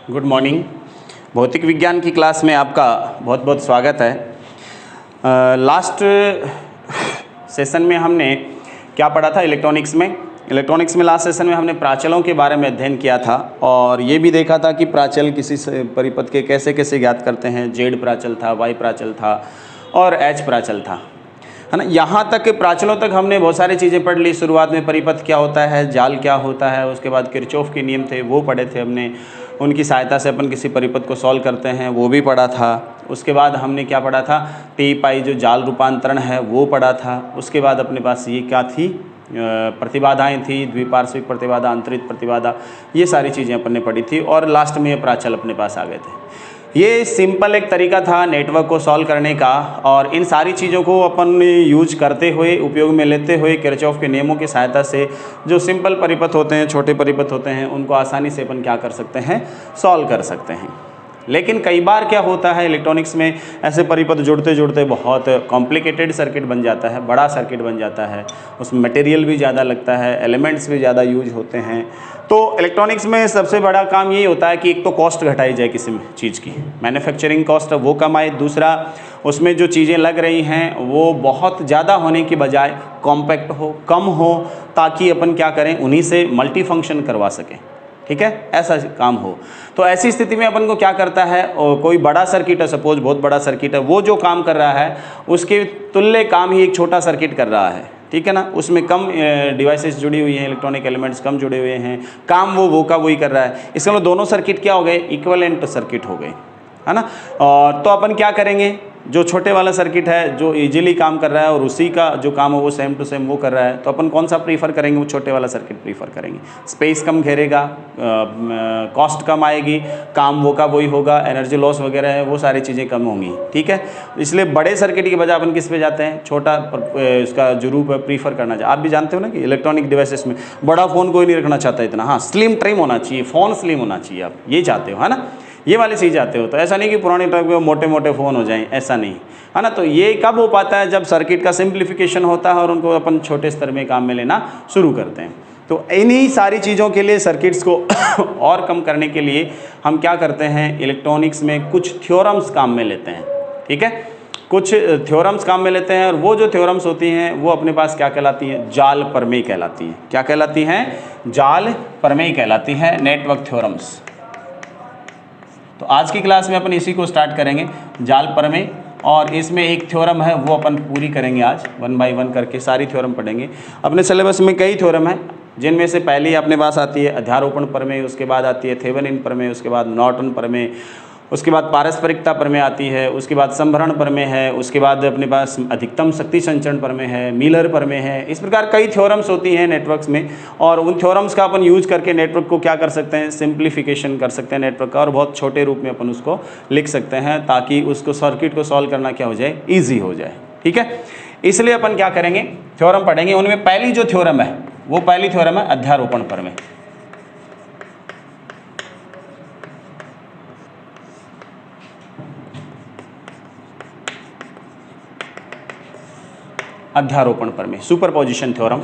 Good morning. भौतिक विज्ञान की क्लास में आपका बहुत बहुत स्वागत है। लास्ट सेशन में हमने क्या पढ़ा था? इलेक्ट्रॉनिक्स में लास्ट सेशन में हमने प्राचलों के बारे में अध्ययन किया था और ये भी देखा था कि प्राचल किसी परिपथ के कैसे कैसे ज्ञात करते हैं। जेड प्राचल था, वाई प्राचल था और एच प्राचल था, है ना। यहाँ तक प्राचलों तक हमने बहुत सारी चीज़ें पढ़ ली। शुरुआत में परिपथ क्या होता है, जाल क्या होता है, उसके बाद किरचॉफ के नियम थे वो पढ़े थे हमने। उनकी सहायता से अपन किसी परिपथ को सॉल्व करते हैं वो भी पढ़ा था। उसके बाद हमने क्या पढ़ा था? टी पाई जो जाल रूपांतरण है वो पढ़ा था। उसके बाद अपने पास ये क्या थी? प्रतिबाधाएं थी, द्विपार्श्विक प्रतिबाधा, आंतरिक प्रतिबाधा, ये सारी चीज़ें अपन ने पढ़ी थी और लास्ट में ये प्राचल अपने पास आ गए थे। ये सिंपल एक तरीका था नेटवर्क को सॉल्व करने का और इन सारी चीज़ों को अपन यूज करते हुए, उपयोग में लेते हुए किरचॉफ के नियमों की सहायता से जो सिंपल परिपथ होते हैं, छोटे परिपथ होते हैं, उनको आसानी से अपन क्या कर सकते हैं? सॉल्व कर सकते हैं। लेकिन कई बार क्या होता है इलेक्ट्रॉनिक्स में, ऐसे परिपथ जुड़ते जुड़ते बहुत कॉम्प्लिकेटेड सर्किट बन जाता है, बड़ा सर्किट बन जाता है, उसमें मटेरियल भी ज़्यादा लगता है, एलिमेंट्स भी ज़्यादा यूज होते हैं। तो इलेक्ट्रॉनिक्स में सबसे बड़ा काम यही होता है कि एक तो कॉस्ट घटाई जाए किसी चीज़ की, मैन्युफैक्चरिंग कॉस्ट वो कम आए। दूसरा, उसमें जो चीज़ें लग रही हैं वो बहुत ज़्यादा होने की बजाय कॉम्पैक्ट हो, कम हो, ताकि अपन क्या करें, उन्हीं से मल्टी फंक्शन करवा सकें। ठीक है, ऐसा काम हो। तो ऐसी स्थिति में अपन को क्या करता है, कोई बड़ा सर्किट है, सपोज बहुत बड़ा सर्किट है, वो जो काम कर रहा है उसके तुल्य काम ही एक छोटा सर्किट कर रहा है। ठीक है ना, उसमें कम डिवाइसेस जुड़ी हुई हैं, इलेक्ट्रॉनिक एलिमेंट्स कम जुड़े हुए हैं, काम वो का वही कर रहा है। इसका मतलब दोनों सर्किट क्या हो गए? इक्विवेलेंट सर्किट हो गए, है ना। और तो अपन क्या करेंगे, जो छोटे वाला सर्किट है जो इजीली काम कर रहा है और उसी का जो काम है वो सेम टू सेम वो कर रहा है, तो अपन कौन सा प्रीफर करेंगे? वो छोटे वाला सर्किट प्रीफर करेंगे। स्पेस कम घेरेगा, कॉस्ट कम आएगी, काम वो का वही होगा, एनर्जी लॉस वगैरह है वो सारी चीज़ें कम होंगी। ठीक है, इसलिए बड़े सर्किट की बजाय अपन किस पे जाते हैं? छोटा उसका जो रूप है प्रीफर करना चाहिए। आप भी जानते हो ना कि इलेक्ट्रॉनिक डिवाइसेस में बड़ा फ़ोन कोई नहीं रखना चाहता इतना। हाँ, स्लिम ट्रिम होना चाहिए, फ़ोन स्लिम होना चाहिए, आप ये चाहते हो, है ना, ये वाली चीज़ चाहते हो। तो ऐसा नहीं कि पुराने टाइप के मोटे मोटे फ़ोन हो जाएं, ऐसा नहीं, है ना। तो ये कब हो पाता है? जब सर्किट का सिंप्लीफिकेशन होता है और उनको अपन छोटे स्तर में काम में लेना शुरू करते हैं। तो इन्हीं सारी चीज़ों के लिए, सर्किट्स को और कम करने के लिए हम क्या करते हैं? इलेक्ट्रॉनिक्स में कुछ थ्योरम्स काम में लेते हैं। ठीक है, कुछ थ्योरम्स काम में लेते हैं और वो जो थ्योरम्स होती हैं वो अपने पास क्या कहलाती हैं? जाल प्रमेय कहलाती हैं। क्या कहलाती हैं? जाल प्रमेय कहलाती है, नेटवर्क थ्योरम्स। तो आज की क्लास में अपन इसी को स्टार्ट करेंगे, जाल प्रमेय, और इसमें एक थ्योरम है वो अपन पूरी करेंगे आज, 1 बाय 1 करके सारी थ्योरम पढ़ेंगे। अपने सिलेबस में कई थ्योरम है, जिनमें से पहली अपने पास आती है अध्यारोपण प्रमेय, उसके बाद आती है थेवेनिन प्रमेय, उसके बाद नॉर्टन प्रमेय, उसके बाद पारस्परिकता प्रमेय आती है, उसके बाद संभरण प्रमेय है, उसके बाद अपने पास अधिकतम शक्ति संचरण प्रमेय है, मिलर प्रमेय है। इस प्रकार कई थ्योरम्स होती हैं नेटवर्क्स में, और उन थ्योरम्स का अपन यूज करके नेटवर्क को क्या कर सकते हैं? सिंप्लीफिकेशन कर सकते हैं नेटवर्क का, और बहुत छोटे रूप में अपन उसको लिख सकते हैं ताकि उसको सर्किट को सॉल्व करना क्या हो जाए? ईजी हो जाए। ठीक है, इसलिए अपन क्या करेंगे? थ्योरम पढ़ेंगे। उनमें पहली जो थ्योरम है वो पहली थ्योरम है अध्यारोपण प्रमेय। अध्यारोपण प्रमेय, सुपरपोजिशन थ्योरम।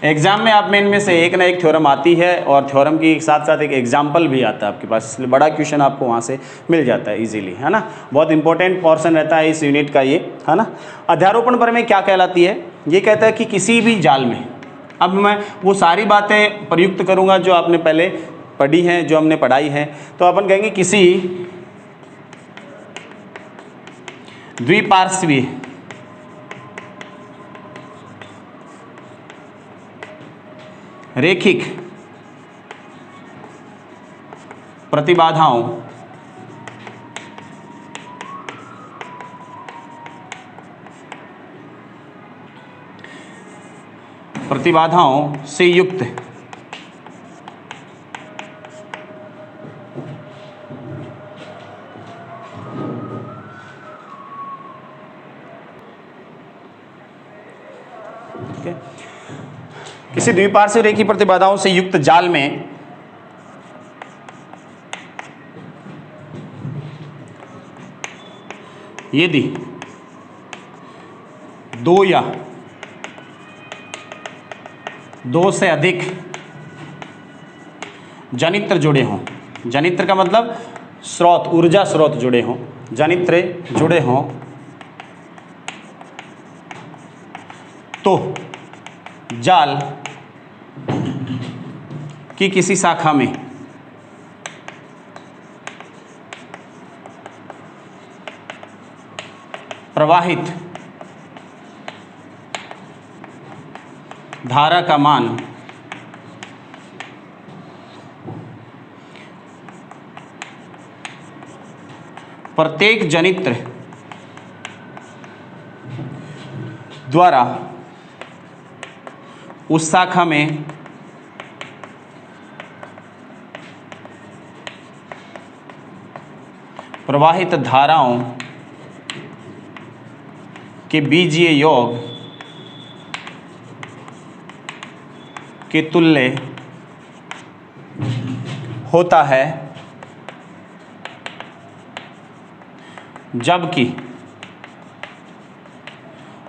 एग्जाम में आप में इनमें से एक ना एक थ्योरम आती है, और थ्योरम की साथ साथ एक एग्जाम्पल भी आता है आपके पास, इसलिए बड़ा क्वेश्चन आपको वहाँ से मिल जाता है इजीली, है ना। बहुत इंपॉर्टेंट पोर्शन रहता है इस यूनिट का ये, है ना। अध्यारोपण प्रमेय क्या कहलाती है? ये कहता है कि किसी भी जाल में, अब मैं वो सारी बातें प्रयुक्त करूँगा जो आपने पहले पढ़ी हैं, जो हमने पढ़ाई है। तो अपन कहेंगे किसी द्विपार्श्वीय रेखिक प्रतिबाधाओं से युक्त किसी द्विपार्श्विक रेखीय प्रतिबाधाओं से युक्त जाल में यदि दो या दो से अधिक जनित्र जुड़े हों, जनित्र का मतलब स्रोत, ऊर्जा स्रोत जुड़े हों, जनित्र जुड़े हों, तो जाल की किसी शाखा में प्रवाहित धारा का मान प्रत्येक जनित्र द्वारा उस शाखा में प्रवाहित धाराओं के बीजीय योग के तुल्य होता है, जबकि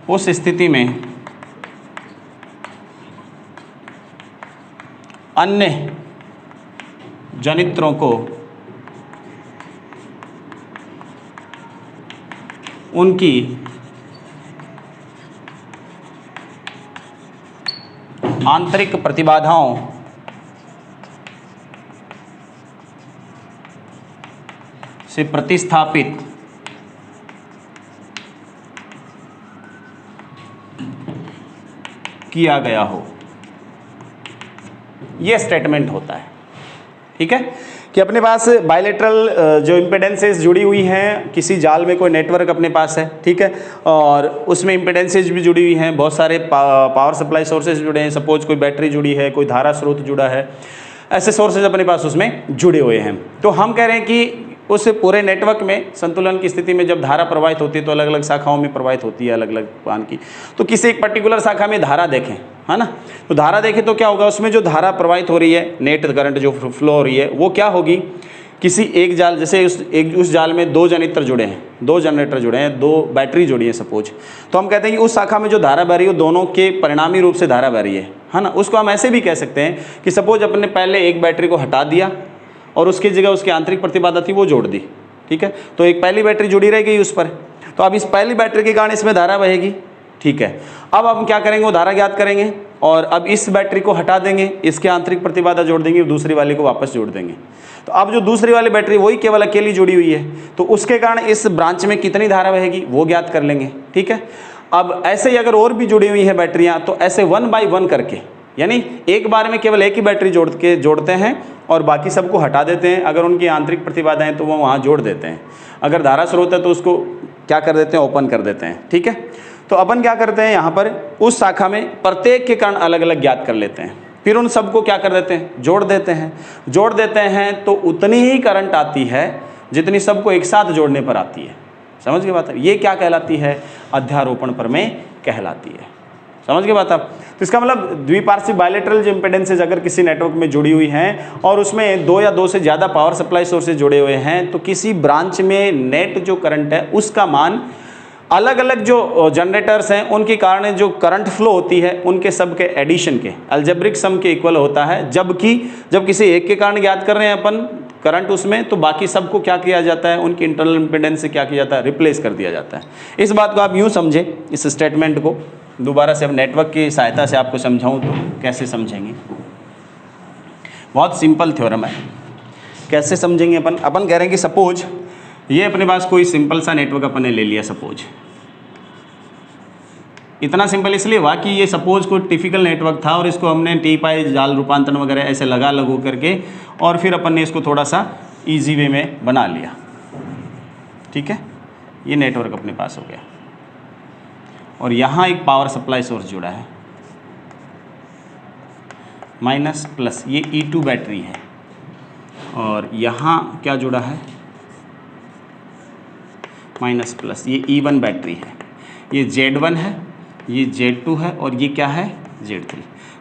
उस स्थिति में अन्य जनित्रों को उनकी आंतरिक प्रतिबाधाओं से प्रतिस्थापित किया गया हो। यह स्टेटमेंट होता है, ठीक है, कि अपने पास बायलेटरल जो इम्पेडेंसेस जुड़ी हुई हैं, किसी जाल में कोई नेटवर्क अपने पास है, ठीक है, और उसमें इम्पेडेंसेस भी जुड़ी हुई हैं, बहुत सारे पावर सप्लाई सोर्सेज जुड़े हैं, सपोज कोई बैटरी जुड़ी है, कोई धारा स्रोत जुड़ा है, ऐसे सोर्सेज अपने पास उसमें जुड़े हुए हैं। तो हम कह रहे हैं कि उस पूरे नेटवर्क में संतुलन की स्थिति में जब धारा प्रवाहित होती है तो अलग अलग शाखाओं में प्रवाहित होती है, अलग अलग मान की। तो किसी एक पर्टिकुलर शाखा में धारा देखें, है ना, तो धारा देखें तो क्या होगा, उसमें जो धारा प्रवाहित हो रही है, नेट करंट जो फ्लो हो रही है, वो क्या होगी, किसी एक जाल, जैसे उस जाल में दो जनित्र जुड़े हैं, दो जनरेटर जुड़े हैं, दो बैटरी जुड़ी है सपोज, तो हम कहते हैं कि उस शाखा में जो धारा बह रही है दोनों के परिणामी रूप से धारा बह रही है ना। उसको हम ऐसे भी कह सकते हैं कि सपोज अपने पहले एक बैटरी को हटा दिया और उसकी जगह उसकी आंतरिक प्रतिबाधा थी वो जोड़ दी, ठीक है, तो एक पहली बैटरी जुड़ी रह गई उस पर, तो अब इस पहली बैटरी के कारण इसमें धारा बहेगी, ठीक है। अब हम क्या करेंगे, वो धारा ज्ञात करेंगे और अब इस बैटरी को हटा देंगे, इसके आंतरिक प्रतिबाधा जोड़ देंगे, दूसरी वाली को वापस जोड़ देंगे। तो अब जो दूसरी वाली बैटरी वही केवल अकेली जुड़ी हुई है, तो उसके कारण इस ब्रांच में कितनी धारा बहेगी वो ज्ञात कर लेंगे, ठीक है। अब ऐसे ही अगर और भी जुड़ी हुई है बैटरियाँ, तो ऐसे 1 बाय 1 करके, यानी एक बार में केवल एक ही बैटरी जोड़ते हैं और बाकी सबको हटा देते हैं। अगर उनकी आंतरिक प्रतिबाधा है तो वो वहाँ जोड़ देते हैं। अगर धारा स्रोत है तो उसको क्या कर देते हैं, ओपन कर देते हैं, ठीक है। तो अपन क्या करते हैं, यहाँ पर उस शाखा में प्रत्येक के कारण अलग अलग ज्ञात कर लेते हैं, फिर उन सबको क्या कर देते हैं, जोड़ देते हैं। जोड़ देते हैं तो उतनी ही करंट आती है जितनी सबको एक साथ जोड़ने पर आती है। समझ के बात है, ये क्या कहलाती है, अध्यारोपण प्रमेय कहलाती है। समझ के बात आप। तो इसका मतलब द्विपार्श्विक बायलेटरल जो इम्पेडेंसेज अगर किसी नेटवर्क में जुड़ी हुई हैं और उसमें दो या दो से ज़्यादा पावर सप्लाई सोर्सेज जुड़े हुए हैं, तो किसी ब्रांच में नेट जो करंट है उसका मान अलग अलग जो जनरेटर्स हैं उनके कारण जो करंट फ्लो होती है उनके सब के एडिशन के अलजेब्रिक सम के इक्वल होता है। जबकि जब किसी एक के कारण ज्ञात कर रहे हैं अपन करंट उसमें, तो बाकी सबको क्या किया जाता है, उनकी इंटरनल इम्पीडेंस से क्या किया जाता है, रिप्लेस कर दिया जाता है। इस बात को आप यूँ समझें, इस स्टेटमेंट को दोबारा से अब नेटवर्क की सहायता से आपको समझाऊं तो कैसे समझेंगे। बहुत सिंपल थ्योरम है, कैसे समझेंगे अपन कह रहे हैं कि सपोज ये अपने पास कोई सिंपल सा नेटवर्क अपन ने ले लिया। सपोज इतना सिंपल इसलिए हुआ कि ये सपोज कोई टिपिकल नेटवर्क था और इसको हमने टी पाई जाल रूपांतरण वगैरह ऐसे लगू करके और फिर अपन ने इसको थोड़ा सा इजी वे में बना लिया, ठीक है। ये नेटवर्क अपने पास हो गया और यहाँ एक पावर सप्लाई सोर्स जुड़ा है माइनस प्लस, ये E2 बैटरी है और यहाँ क्या जुड़ा है माइनस प्लस, ये E1 बैटरी है। ये Z1 है, ये Z2 है और ये क्या है Z3।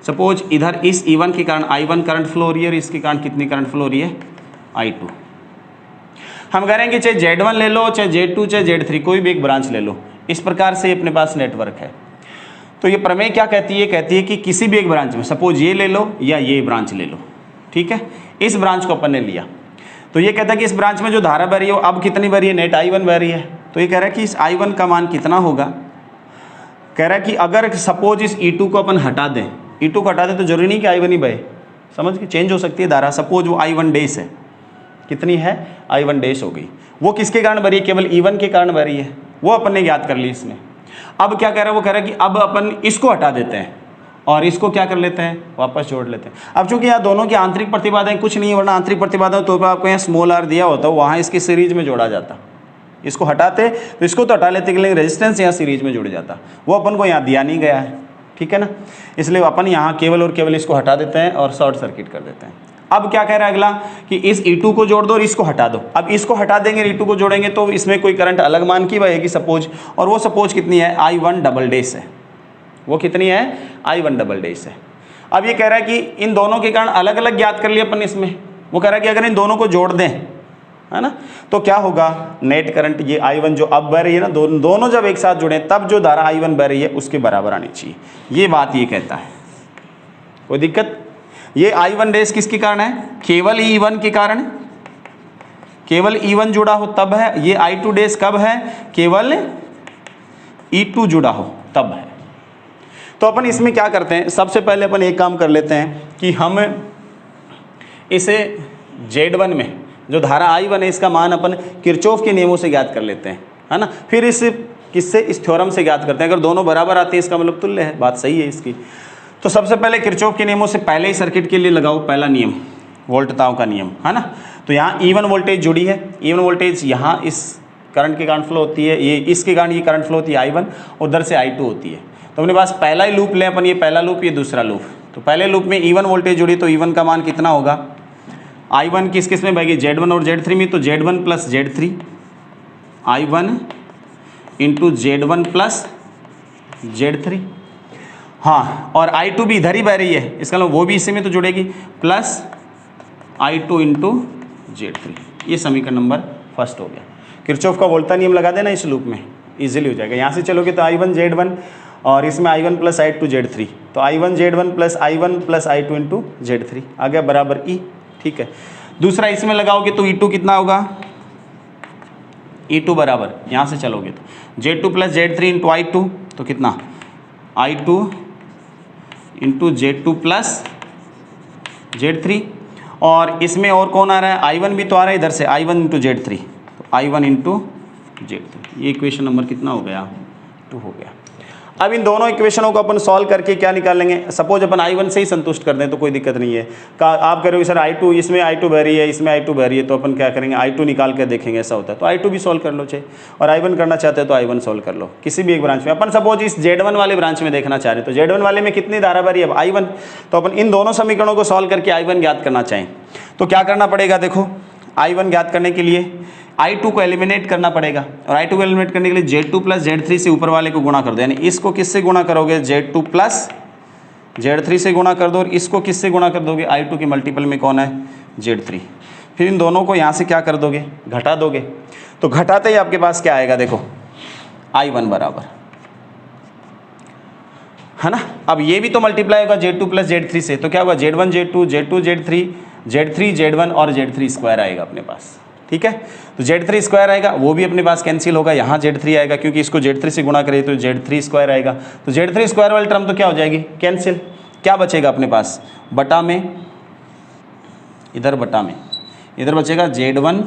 सपोज इधर इस E1 के कारण I1 करंट फ्लो हो रही है और इसके कारण कितनी करंट फ्लो हो रही है I2। हम कह रहे हैं कि चाहे Z1 ले लो, चाहे Z2, चाहे Z3, कोई भी एक ब्रांच ले लो। इस प्रकार से अपने पास नेटवर्क है। तो ये प्रमेय क्या कहती है? कहती है कि किसी भी एक ब्रांच में, सपोज ये ले लो या ये ब्रांच ले लो, ठीक है, इस ब्रांच को अपन ने लिया, तो ये कहता है कि इस ब्रांच में जो धारा बह रही है वो अब कितनी बह रही है? नेट I1 बह रही है। तो ये कह रहा है कि इस I1 का मान कितना होगा? कह रहा है कि अगर सपोज इस E2 को अपन हटा दें, E2 को हटा दें तो जरूरी नहीं कि I1 ही बहे, समझ के, चेंज हो सकती है धारा। सपोज वो I1 डैश है, कितनी है? I1 डैश हो गई। वो किसके कारण बह रही है? केवल E1 के कारण बह रही है, वो अपन ने ज्ञात कर ली इसमें। अब क्या कह रहा है? वो कह रहा है कि अब अपन इसको हटा देते हैं और इसको क्या कर लेते हैं? वापस जोड़ लेते हैं। अब चूंकि यहाँ दोनों की आंतरिक प्रतिबाधाएं कुछ नहीं है, वरना आंतरिक प्रतिबाधा तो आपको यहाँ स्मॉल r दिया होता है, वहाँ इसकी सीरीज में जोड़ा जाता। इसको हटाते तो इसको तो हटा लेते, लेकिन रेजिस्टेंस यहाँ सीरीज में जुड़ जाता, वो अपन को यहाँ दिया नहीं गया है, ठीक है ना। इसलिए अपन यहाँ केवल और केवल इसको हटा देते हैं और शॉर्ट सर्किट कर देते हैं। अब क्या कह रहा है अगला कि इस E2 को जोड़ दो और इसको हटा दो। अब इसको हटा देंगे, E2 को जोड़ेंगे तो इसमें कोई करंट अलग मान की बहेगी सपोज, और वो सपोज कितनी है? I1 डबल डैश है। वो कितनी है? I1 डबल डैश है। अब ये कह रहा है कि इन दोनों के कारण अलग अलग ज्ञात कर लिया अपन इसमें। वो कह रहा है कि अगर इन दोनों को जोड़ दें, है ना, तो क्या होगा? नेट करंट ये I1 जो अब बह रही है ना, दोनों जब एक साथ जुड़े तब जो धारा I1 बह रही है उसके बराबर आनी चाहिए। ये बात ये कहता है, कोई दिक्कत? ये I1 डैश किसके कारण है? केवल E1 के कारण, केवल E1 जुड़ा हो तब है। ये I2 डैश कब है? केवल E2 जुड़ा हो तब है। तो अपन इसमें क्या करते हैं? सबसे पहले अपन एक काम कर लेते हैं कि हम इसे Z1 में जो धारा I1 है इसका मान अपन किरचॉफ के नियमों से ज्ञात कर लेते हैं, है ना। फिर इस किससे? इस थ्योरम से ज्ञात करते हैं। अगर दोनों बराबर आते हैं इसका मतलब तुल्य है, बात सही है इसकी। तो सबसे पहले किरचॉफ के नियमों से पहले ही सर्किट के लिए लगाओ पहला नियम, वोल्टताओं का नियम, है ना। तो यहाँ E1 वोल्टेज जुड़ी है, E1 वोल्टेज यहाँ इस करंट के कारण फ्लो होती है, ये इसके कारण ये करंट फ्लो होती है I1, उधर से I2 होती है। तो अपने पास पहला ही लूप लें अपन, ये पहला लूप, ये दूसरा लूप। तो पहले लूप में E1 वोल्टेज जुड़ी, तो E1 का मान कितना होगा? I1 किस किस में बहेगी? Z1 और Z3 में, तो Z1 plus Z3, I1 into Z1 plus Z3। हाँ, और I2 भी इधर ही बह रही है, इसका मतलब वो भी इसी में तो जुड़ेगी, प्लस I2 इंटू Z3। ये समीकरण नंबर फर्स्ट हो गया। किरचॉफ का वोल्टा नियम लगा देना इस लूप में, इजीली हो जाएगा। यहाँ से चलोगे तो I1 Z1 और इसमें I1 प्लस I2 Z3, तो I1 Z1 plus I2 into Z3 आ गया बराबर E, ठीक है। दूसरा इसमें लगाओगे तो E2 कितना होगा? E2 बराबर, यहाँ से चलोगे तो Z2 plus Z3 into I2, तो कितना? I2 into Z2 plus Z3। और इसमें और कौन आ रहा है? I1 भी तो आ रहा है इधर से, I1 इंटू Z3, तो I1 इंटू Z3। ये इक्वेशन नंबर कितना हो गया? 2 हो गया। अब इन दोनों इक्वेशनों को अपन सॉल्व करके क्या निकालेंगे? सपोज अपन I1 से ही संतुष्ट कर दें तो कोई दिक्कत नहीं है। आप कह रहे हो सर I2, इसमें I2 बह रही है, इसमें I2 बह रही है, तो अपन क्या करेंगे? I2 निकाल कर देखेंगे, ऐसा होता है तो I2 भी सॉल्व कर लो चाहे, और I1 करना चाहते हो तो I1 सॉल्व कर लो किसी भी एक ब्रांच में। अपन सपोज इस Z1 वाले ब्रांच में देखना चाह रहे हैं, तो Z1 वाले में कितनी धारा बह रही है? अब I1, तो अपन इन दोनों समीकरणों को सॉल्व करके I1 ज्ञात करना चाहें तो क्या करना पड़ेगा? देखो, I1 ज्ञात करने के लिए I2 को एलिमिनेट करना पड़ेगा, और I2 को एलिमिनेट करने के लिए Z2 प्लस Z3 से ऊपर वाले को गुणा कर दो, यानी इसको किससे गुणा करोगे? Z2 प्लस Z3 से गुणा कर दो, और इसको किससे गुणा कर दोगे? I2 के मल्टीपल में कौन है? Z3। फिर इन दोनों को यहाँ से क्या कर दोगे? घटा दोगे। तो घटाते ही आपके पास क्या आएगा? देखो, I1 बराबर, है ना। अब ये भी तो मल्टीप्लाई होगा Z2 प्लस Z3 से, तो क्या होगा? Z1 Z2 Z2 Z3 Z3 Z1 और Z3 स्क्वायर आएगा अपने पास, ठीक है। तो Z3 स्क्वायर आएगा, वो भी अपने पास कैंसिल होगा, यहाँ Z3 आएगा क्योंकि इसको Z3 से गुणा करें तो Z3 स्क्वायर आएगा। तो Z3 स्क्वायर वाली टर्म तो क्या हो जाएगी? कैंसिल। क्या बचेगा अपने पास? बटा में, इधर बटा में, इधर बचेगा Z1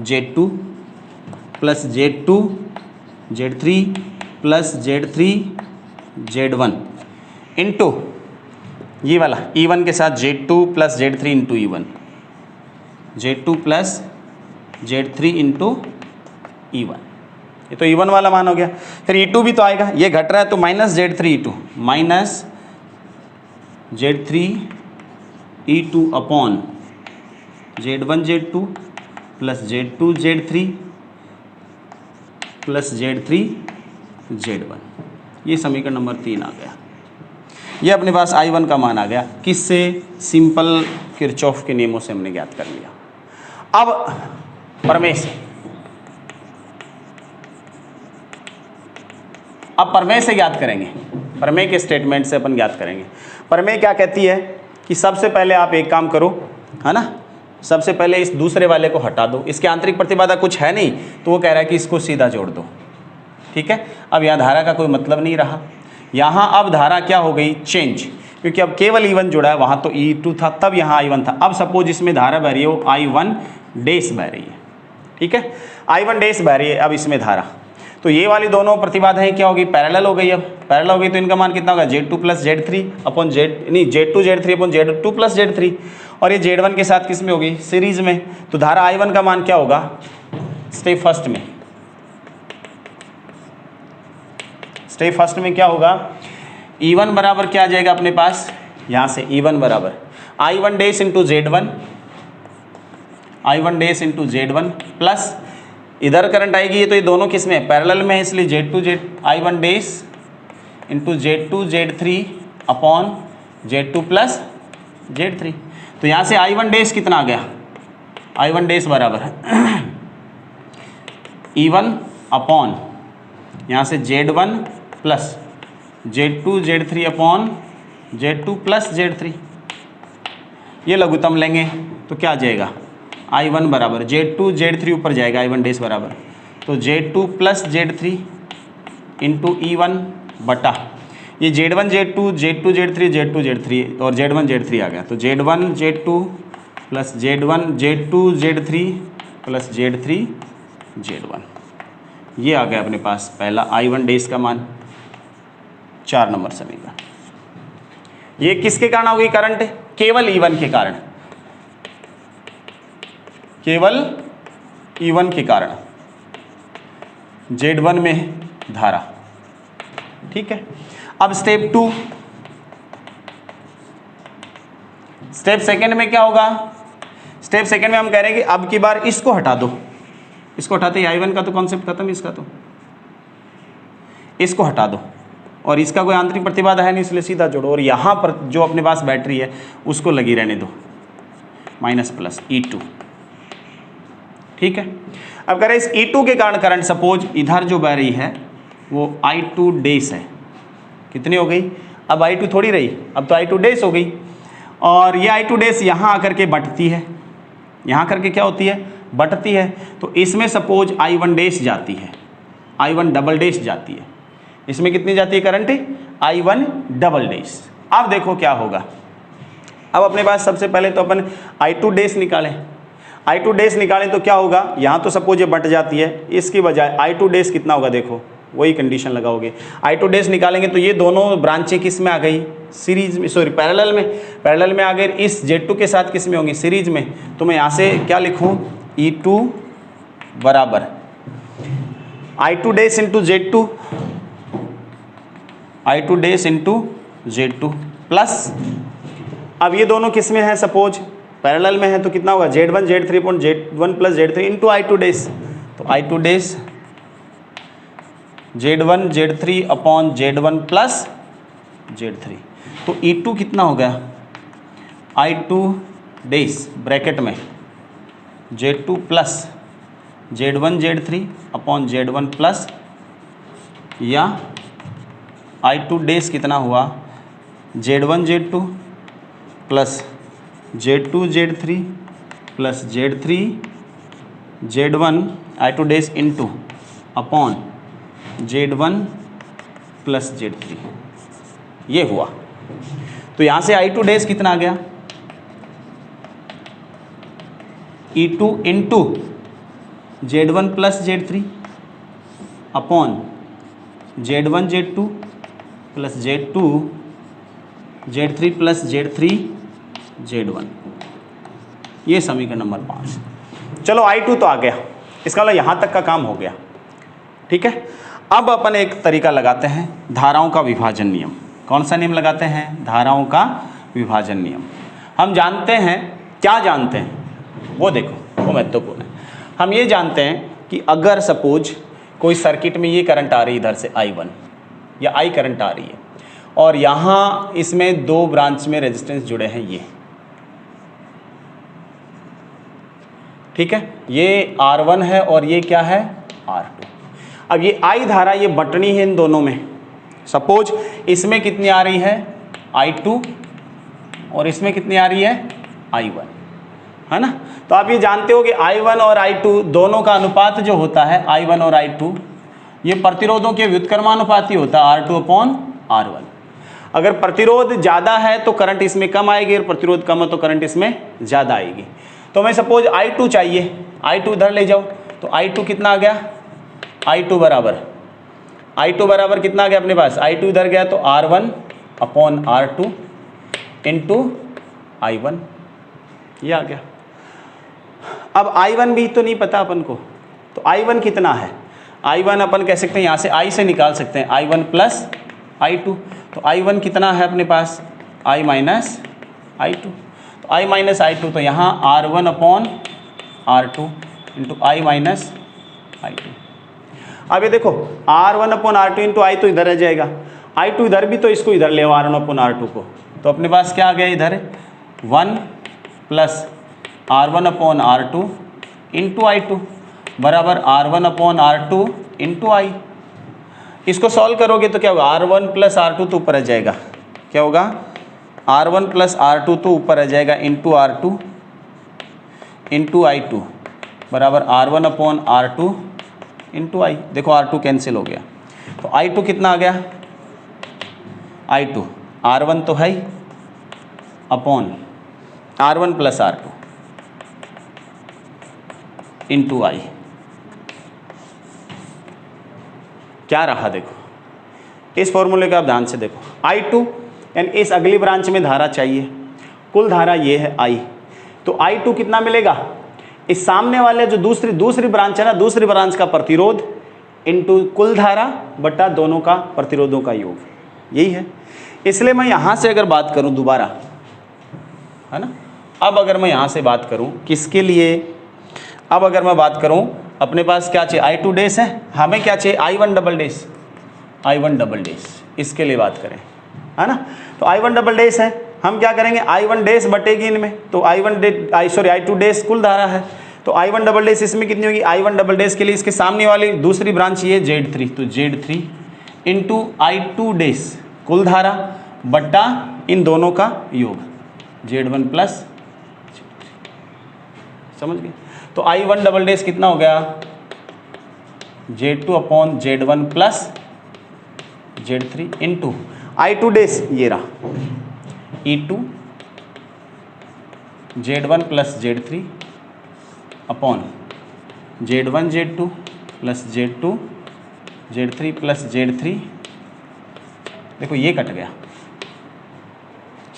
Z2 plus Z2 Z3 plus Z3 Z1 into ये वाला E1 के साथ Z2 plus Z3 into E1, Z2 plus Z3 into E1, ये तो E1 वाला मान हो गया। फिर E2 भी तो आएगा, ये घट रहा है तो minus Z3 E2, minus Z3 E2 upon Z1 Z2 plus Z2 Z3 plus Z3 Z1। ये समीकरण नंबर 3 आ गया। ये अपने पास I1 का मान आ गया, किससे? सिंपल किरचॉफ के नियमों से हमने ज्ञात कर लिया। अब प्रमेय से। अब प्रमेय से ज्ञात करेंगे, प्रमेय के स्टेटमेंट से अपन ज्ञात करेंगे। प्रमेय क्या कहती है कि सबसे पहले आप एक काम करो, है ना, सबसे पहले इस दूसरे वाले को हटा दो, इसके आंतरिक प्रतिबाधा कुछ है नहीं, तो वो कह रहा है कि इसको सीधा जोड़ दो। ठीक है, अब यहाँ धारा का कोई मतलब नहीं रहा, यहाँ अब धारा क्या हो गई, चेंज, क्योंकि अब केवल E1 जुड़ा है, वहाँ तो E2 था, तब यहाँ I1 था। अब सपोज इसमें धारा बह रही है, वो I1 डैश बह रही है। ठीक है, I1 डैश बह रही है, अब इसमें धारा, तो ये वाली दोनों प्रतिबाधाएं क्या होगी, पैरेलल हो गई। अब पैरेलल हो गई तो इनका मान कितना होगा, Z2 plus Z3 upon Z2 Z3 upon Z2 plus Z3, और ये Z1 के साथ किस में होगी, सीरीज में। तो धारा I1 का मान क्या होगा, स्टेप फर्स्ट में, स्टेप फर्स्ट में क्या होगा, E1 बराबर क्या आ जाएगा अपने पास, यहाँ से E1 बराबर I1 dash into Z1, I1 dash into Z1 plus इधर करंट आएगी, ये तो ये दोनों किस में है, पैरेलल में है, इसलिए I1 dash into Z2 Z3 upon Z2 plus Z3। तो यहाँ से I1 डैश कितना आ गया, I1 डैश बराबर E1 अपॉन यहाँ से Z1 plus Z2 Z3 upon Z2 plus Z3। ये लघुत्तम लेंगे तो क्या आ जाएगा, I1 बराबर Z2 Z3 ऊपर जाएगा, I1 डैश बराबर, तो Z2 plus Z3 into E1 बटा ये Z1 Z2 Z2 Z3 Z2 Z3 और Z1 Z3 आ गया, तो Z1 Z2 plus Z1 Z2 Z3 plus Z3 Z1, ये आ गया अपने पास पहला I1 डैश का मान, 4 नंबर समीकरण। ये किसके कारण होगी करंट, केवल E1 के कारण, केवल E1 के कारण Z1 में धारा। ठीक है, अब स्टेप 2, स्टेप सेकंड में क्या होगा, स्टेप सेकंड में हम कह रहे हैं कि अब की बार इसको हटा दो, इसको हटाते ही I1 का तो कॉन्सेप्ट खत्म, इसका तो इसको हटा दो, और इसका कोई आंतरिक प्रतिबाधा है नहीं, इसलिए सीधा जोड़ो, और यहाँ पर जो अपने पास बैटरी है उसको लगी रहने दो, माइनस प्लस E2। ठीक है, अब कह रहे इस E2 के कारण करंट सपोज इधर जो बह रही है वो I2 डैश है, कितनी हो गई, अब I2 थोड़ी रही, अब तो I2 डैश हो गई, और ये I2 डैश यहाँ आकर के बटती है, यहाँ करके क्या होती है, बटती है, तो इसमें सपोज I1 डैश जाती है, I1 डबल डैश जाती है, इसमें कितनी जाती है करंट, I1 डबल डैश। अब देखो क्या होगा, अब अपने पास सबसे पहले तो अपन I2 डैश निकालें, I2 डैश निकालें तो क्या होगा, यहाँ तो सपोज ये बट जाती है, इसकी बजाय I2 डैश कितना होगा, देखो वही कंडीशन लगाओगे, I2 डैश निकालेंगे तो ये दोनों ब्रांचें किस में आ गई, सीरीज में, सॉरी पैरेलल में, पैरेलल में आ गए, इस Z2 के साथ किस में होंगी, सीरीज में। तो मैं यहाँ से क्या लिखूँ, E2 बराबर I2 dash into Z2, I2 dash into Z2 plus, अब ये दोनों किस में है, सपोज पैरेलल में है, तो कितना होगा, Z1 Z3 upon Z1 plus Z3 into I2 dash, तो I2 dash Z1 Z3 upon Z1 plus Z3, तो E2 कितना हो गया, I2 डैश ब्रैकेट में Z2 plus Z1 Z3 upon Z1 plus, या I2 डैश कितना हुआ, Z1 Z2 plus Z2 Z3 plus Z3 Z1 I2 dash into upon Z1 plus Z3, ये हुआ। तो यहाँ से I2 डैश कितना आ गया, E2 into Z1 plus Z3 upon Z1 Z2 plus Z2 Z3 plus Z3 Z1, ये समीकरण number 5। चलो I2 तो आ गया, इसका मतलब यहाँ तक का काम हो गया। ठीक है, अब अपन एक तरीका लगाते हैं, धाराओं का विभाजन नियम। कौन सा नियम लगाते हैं, धाराओं का विभाजन नियम। हम जानते हैं, क्या जानते हैं वो देखो, वो महत्वपूर्ण है। हम ये जानते हैं कि अगर सपोज कोई सर्किट में ये करंट आ रही है इधर से I1 या I करंट आ रही है, और यहाँ इसमें 2 ब्रांच में रेजिस्टेंस जुड़े हैं, ठीक है, ये R1 है और ये क्या है R2। अब ये I धारा ये बटनी है इन दोनों में। सपोज इसमें कितनी आ रही है I2 और इसमें कितनी आ रही है I1, है ना। तो आप ये जानते हो कि I1 और I2 दोनों का अनुपात जो होता है I1 और I2 ये प्रतिरोधों के व्युत्क्रमानुपाती होता है R2/R1। अगर प्रतिरोध ज़्यादा है तो करंट इसमें कम आएगी और प्रतिरोध कम है तो करंट इसमें ज़्यादा आएगी। तो मैं सपोज I2 चाहिए, I2 इधर ले जाओ, तो I2 कितना आ गया I2 बराबर कितना आ गया अपने पास, I2 इधर गया तो R1/R2 इंटू I1, ये आ गया। अब I1 भी तो नहीं पता अपन को, तो I1 कितना है, I1 अपन कह सकते हैं यहाँ से I से निकाल सकते हैं I1 प्लस I2, तो I1 कितना है अपने पास I माइनस I2, तो I माइनस I2 तो यहाँ R1/R2 into I minus I2। अब ये देखो R1/R2 इंटू I तो इधर रह जाएगा, I2 इधर भी तो इसको इधर ले R1/R2 को, तो अपने पास क्या आ गया इधर 1 प्लस R1/R2 इंटू I2 बराबर R1/R2 इंटू I। इसको सॉल्व करोगे तो क्या होगा R1 प्लस R2 तो ऊपर आ जाएगा, क्या होगा R1 प्लस R2 तो ऊपर आ जाएगा इंटू R2 इंटू I2 बराबर R1/R2 इंटू I। देखो R2 कैंसिल हो गया, तो I2 कितना आ गया I2 R1 तो है ही upon R1 plus R2 into I। क्या रहा देखो इस फॉर्मूले का आप ध्यान से देखो, I2 यानी इस अगली ब्रांच में धारा चाहिए, कुल धारा ये है I, तो I2 कितना मिलेगा, इस सामने वाले जो दूसरी ब्रांच है ना, दूसरी ब्रांच का प्रतिरोध इनटू कुल धारा बटा दोनों का प्रतिरोधों का योग, यही है। इसलिए मैं यहाँ से अगर बात करूँ दोबारा, है ना, अब अगर मैं यहाँ से बात करूँ किसके लिए, अब अगर मैं बात करूँ अपने पास क्या चाहिए I2 डैश है, हमें क्या चाहिए I1 डबल डैश, इसके लिए बात करें, है ना। तो I1 डबल डैश है, हम क्या करेंगे I1 डैश बटेगी इनमें, तो I2 डैश कुल धारा है, तो I1 डबल डैश इसमें कितनी होगी, I1 डबल डैश के लिए इसके सामने वाली दूसरी ब्रांच ये Z3, तो Z3 इंटू I2 डैश कुल धारा बट्टा इन दोनों का योग Z1 प्लस, समझ गए। तो I1 डबल डैश कितना हो गया Z2 upon Z1 plus Z3 into I2 dash ये रहा E2 Z1 plus Z3 upon Z1 Z2 plus Z2 Z3 plus Z3, देखो ये कट गया,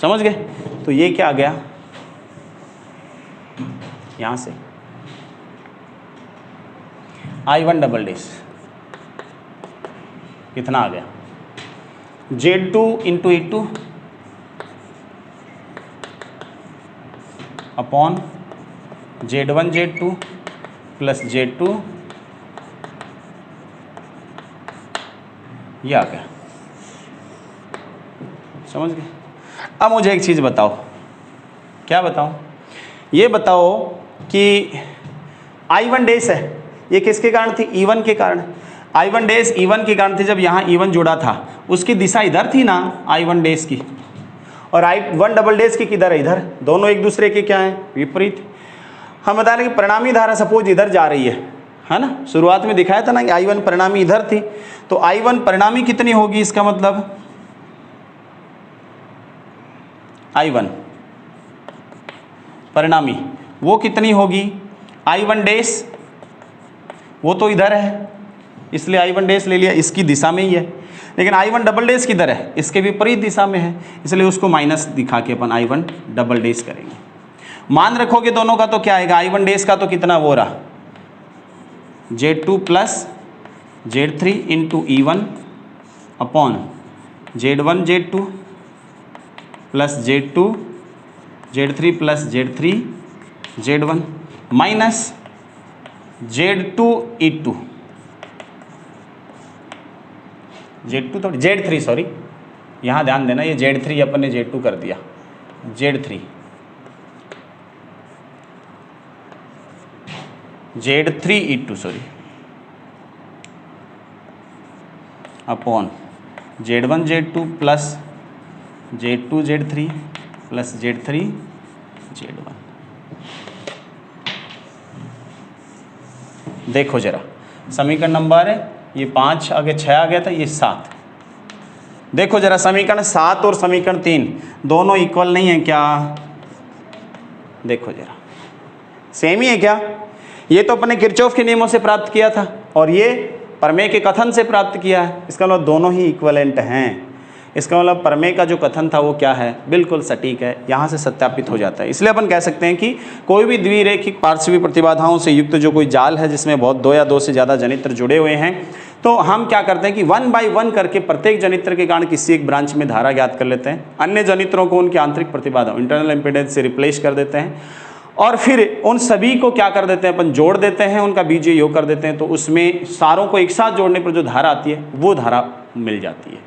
समझ गए। तो ये क्या आ गया यहाँ से I1 डबल डैश कितना आ गया Z2 into E2 upon Z1 Z2 plus Z2, ये आ गया, समझ गए। अब मुझे एक चीज़ बताओ, क्या बताऊं, ये बताओ कि I1 डैश है, ये किसके कारण थी, E1 के कारण। I1 डैश E1 के कारण थी, जब यहाँ E1 जुड़ा था उसकी दिशा इधर थी ना I1 डैश की, और I1 डबल डैश की किधर है, इधर, दोनों एक दूसरे के क्या है विपरीत। हम बता रहे हैं कि परिणामी धारा सपोज इधर जा रही है ना, शुरुआत में दिखाया था ना कि I1 परिणामी इधर थी, तो I1 परिणामी कितनी होगी, इसका मतलब I1 परिणामी वो कितनी होगी, I1 डैश वो तो इधर है इसलिए I1 डैश ले लिया, इसकी दिशा में ही है, लेकिन I1 डबल डैश किधर है, इसके विपरीत दिशा में है, इसलिए उसको माइनस दिखा के अपन I1 डबल डैश करेंगे। मान रखोगे दोनों का तो क्या आएगा, I1 डैश का तो कितना वो रहा Z2 plus Z3 into E1 upon Z1 Z2 plus Z2 Z3 plus Z3 Z1 minus Z2 E2 Z2 तो Z3 सॉरी, यहाँ ध्यान देना, ये Z3 अपन ने Z2 कर दिया, Z3 Z3E2 sorry upon Z1 Z2 plus Z2 Z3 plus Z3 Z1। देखो जरा समीकरण नंबर ये 5 आगे 6 आ गया था, ये 7। देखो जरा समीकरण 7 और समीकरण 3 दोनों इक्वल नहीं है क्या? देखो जरा सेम ही है क्या? ये तो अपने किरचॉफ के नियमों से प्राप्त किया था और ये प्रमेय के कथन से प्राप्त किया है। इसका मतलब दोनों ही इक्विवेलेंट हैं। इसका मतलब प्रमेय का जो कथन था वो क्या है? बिल्कुल सटीक है, यहाँ से सत्यापित हो जाता है। इसलिए अपन कह सकते हैं कि कोई भी द्विरेखिक पार्श्वी प्रतिबाधाओं से युक्त जो कोई जाल है जिसमें बहुत 2 या 2 से ज़्यादा जनित्र जुड़े हुए हैं, तो हम क्या करते हैं कि 1 बाय 1 करके प्रत्येक जनित्र के कारण किसी एक ब्रांच में धारा ज्ञात कर लेते हैं, अन्य जनित्रों को उनकी आंतरिक प्रतिबाधा इंटरनल इम्पीडेंस से रिप्लेस कर देते हैं और फिर उन सभी को क्या कर देते हैं अपन? जोड़ देते हैं, उनका बीजीय योग कर देते हैं। तो उसमें सारों को एक साथ जोड़ने पर जो धारा आती है वो धारा मिल जाती है।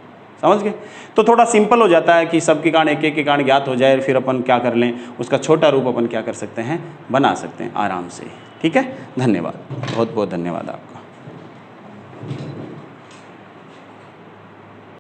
समझ गए? तो थोड़ा सिंपल हो जाता है कि सबके कारण एक एक के कारण ज्ञात हो जाए, फिर अपन क्या कर लें, उसका छोटा रूप अपन क्या कर सकते हैं? बना सकते हैं आराम से। ठीक है, धन्यवाद, बहुत बहुत धन्यवाद आपका।